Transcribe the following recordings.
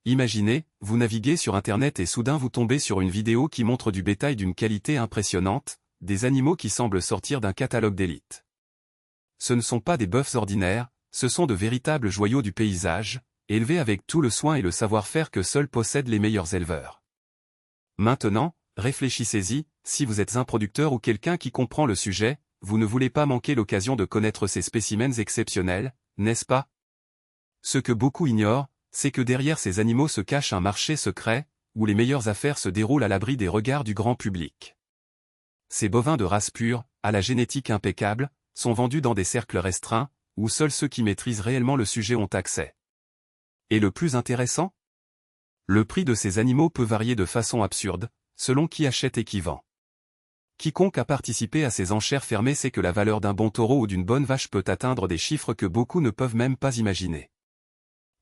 Imaginez, vous naviguez sur Internet et soudain vous tombez sur une vidéo qui montre du bétail d'une qualité impressionnante, des animaux qui semblent sortir d'un catalogue d'élite. Ce ne sont pas des bœufs ordinaires, ce sont de véritables joyaux du paysage, élevés avec tout le soin et le savoir-faire que seuls possèdent les meilleurs éleveurs. Maintenant, réfléchissez-y, si vous êtes un producteur ou quelqu'un qui comprend le sujet, vous ne voulez pas manquer l'occasion de connaître ces spécimens exceptionnels, n'est-ce pas? Ce que beaucoup ignorent, c'est que derrière ces animaux se cache un marché secret, où les meilleures affaires se déroulent à l'abri des regards du grand public. Ces bovins de race pure, à la génétique impeccable, sont vendus dans des cercles restreints, où seuls ceux qui maîtrisent réellement le sujet ont accès. Et le plus intéressant? Le prix de ces animaux peut varier de façon absurde, selon qui achète et qui vend. Quiconque a participé à ces enchères fermées sait que la valeur d'un bon taureau ou d'une bonne vache peut atteindre des chiffres que beaucoup ne peuvent même pas imaginer.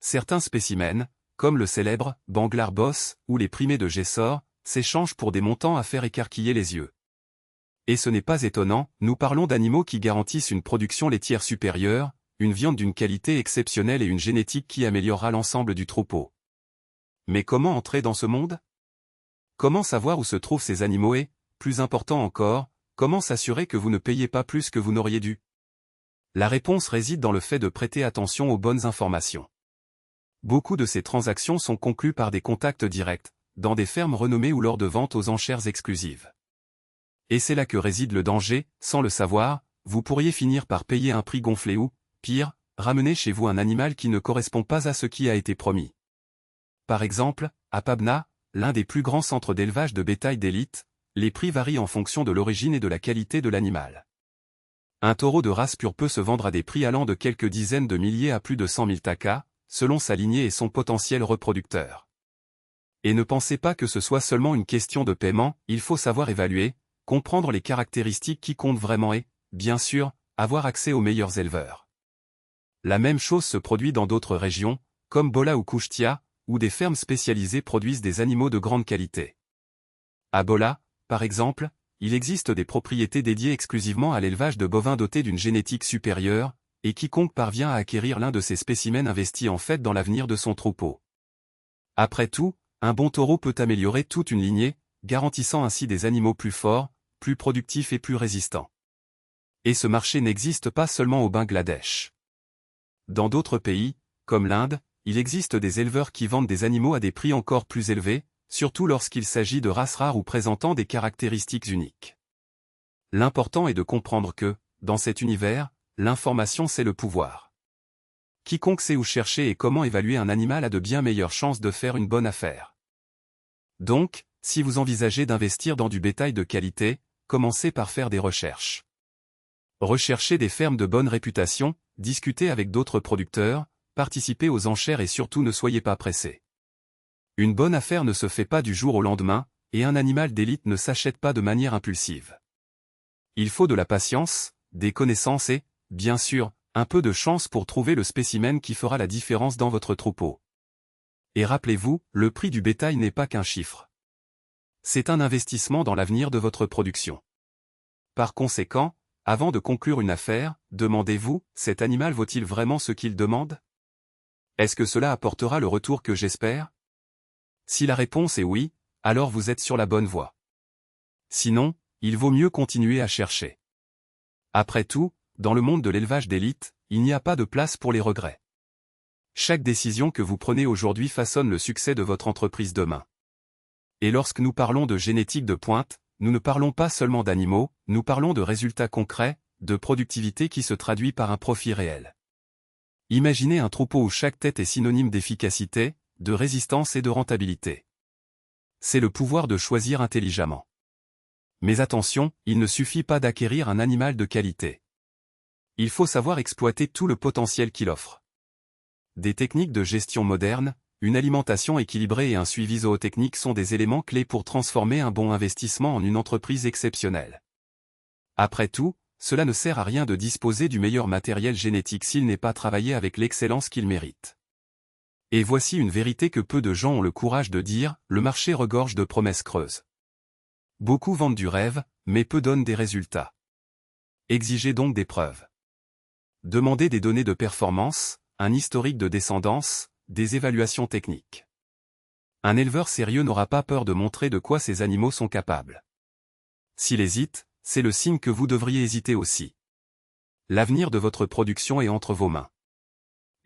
Certains spécimens, comme le célèbre Banglar Boss ou les primés de Jessore, s'échangent pour des montants à faire écarquiller les yeux. Et ce n'est pas étonnant, nous parlons d'animaux qui garantissent une production laitière supérieure, une viande d'une qualité exceptionnelle et une génétique qui améliorera l'ensemble du troupeau. Mais comment entrer dans ce monde? Comment savoir où se trouvent ces animaux et, plus important encore, comment s'assurer que vous ne payez pas plus que vous n'auriez dû? La réponse réside dans le fait de prêter attention aux bonnes informations. Beaucoup de ces transactions sont conclues par des contacts directs, dans des fermes renommées ou lors de ventes aux enchères exclusives. Et c'est là que réside le danger, sans le savoir, vous pourriez finir par payer un prix gonflé ou, pire, ramener chez vous un animal qui ne correspond pas à ce qui a été promis. Par exemple, à Pabna, l'un des plus grands centres d'élevage de bétail d'élite, les prix varient en fonction de l'origine et de la qualité de l'animal. Un taureau de race pure peut se vendre à des prix allant de quelques dizaines de milliers à plus de 100 000 takas, selon sa lignée et son potentiel reproducteur. Et ne pensez pas que ce soit seulement une question de paiement, il faut savoir évaluer, comprendre les caractéristiques qui comptent vraiment et, bien sûr, avoir accès aux meilleurs éleveurs. La même chose se produit dans d'autres régions, comme Bola ou Kouchtia, où des fermes spécialisées produisent des animaux de grande qualité. À Bola, par exemple, il existe des propriétés dédiées exclusivement à l'élevage de bovins dotés d'une génétique supérieure, et quiconque parvient à acquérir l'un de ces spécimens investit en fait dans l'avenir de son troupeau. Après tout, un bon taureau peut améliorer toute une lignée, garantissant ainsi des animaux plus forts, plus productifs et plus résistants. Et ce marché n'existe pas seulement au Bangladesh. Dans d'autres pays, comme l'Inde, il existe des éleveurs qui vendent des animaux à des prix encore plus élevés, surtout lorsqu'il s'agit de races rares ou présentant des caractéristiques uniques. L'important est de comprendre que, dans cet univers, l'information c'est le pouvoir. Quiconque sait où chercher et comment évaluer un animal a de bien meilleures chances de faire une bonne affaire. Donc, si vous envisagez d'investir dans du bétail de qualité, commencez par faire des recherches. Recherchez des fermes de bonne réputation, discutez avec d'autres producteurs, participez aux enchères et surtout ne soyez pas pressés. Une bonne affaire ne se fait pas du jour au lendemain, et un animal d'élite ne s'achète pas de manière impulsive. Il faut de la patience, des connaissances et, bien sûr, un peu de chance pour trouver le spécimen qui fera la différence dans votre troupeau. Et rappelez-vous, le prix du bétail n'est pas qu'un chiffre. C'est un investissement dans l'avenir de votre production. Par conséquent, avant de conclure une affaire, demandez-vous, cet animal vaut-il vraiment ce qu'il demande? Est-ce que cela apportera le retour que j'espère? Si la réponse est oui, alors vous êtes sur la bonne voie. Sinon, il vaut mieux continuer à chercher. Après tout, dans le monde de l'élevage d'élite, il n'y a pas de place pour les regrets. Chaque décision que vous prenez aujourd'hui façonne le succès de votre entreprise demain. Et lorsque nous parlons de génétique de pointe, nous ne parlons pas seulement d'animaux, nous parlons de résultats concrets, de productivité qui se traduit par un profit réel. Imaginez un troupeau où chaque tête est synonyme d'efficacité, de résistance et de rentabilité. C'est le pouvoir de choisir intelligemment. Mais attention, il ne suffit pas d'acquérir un animal de qualité. Il faut savoir exploiter tout le potentiel qu'il offre. Des techniques de gestion modernes, une alimentation équilibrée et un suivi zootechnique sont des éléments clés pour transformer un bon investissement en une entreprise exceptionnelle. Après tout, cela ne sert à rien de disposer du meilleur matériel génétique s'il n'est pas travaillé avec l'excellence qu'il mérite. Et voici une vérité que peu de gens ont le courage de dire, le marché regorge de promesses creuses. Beaucoup vendent du rêve, mais peu donnent des résultats. Exigez donc des preuves. Demandez des données de performance, un historique de descendance, des évaluations techniques. Un éleveur sérieux n'aura pas peur de montrer de quoi ses animaux sont capables. S'il hésite, c'est le signe que vous devriez hésiter aussi. L'avenir de votre production est entre vos mains.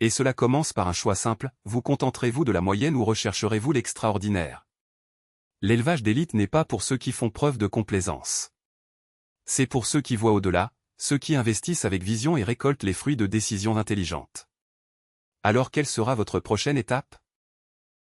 Et cela commence par un choix simple, vous contenterez-vous de la moyenne ou rechercherez-vous l'extraordinaire? L'élevage d'élite n'est pas pour ceux qui font preuve de complaisance. C'est pour ceux qui voient au-delà, ceux qui investissent avec vision et récoltent les fruits de décisions intelligentes. Alors quelle sera votre prochaine étape?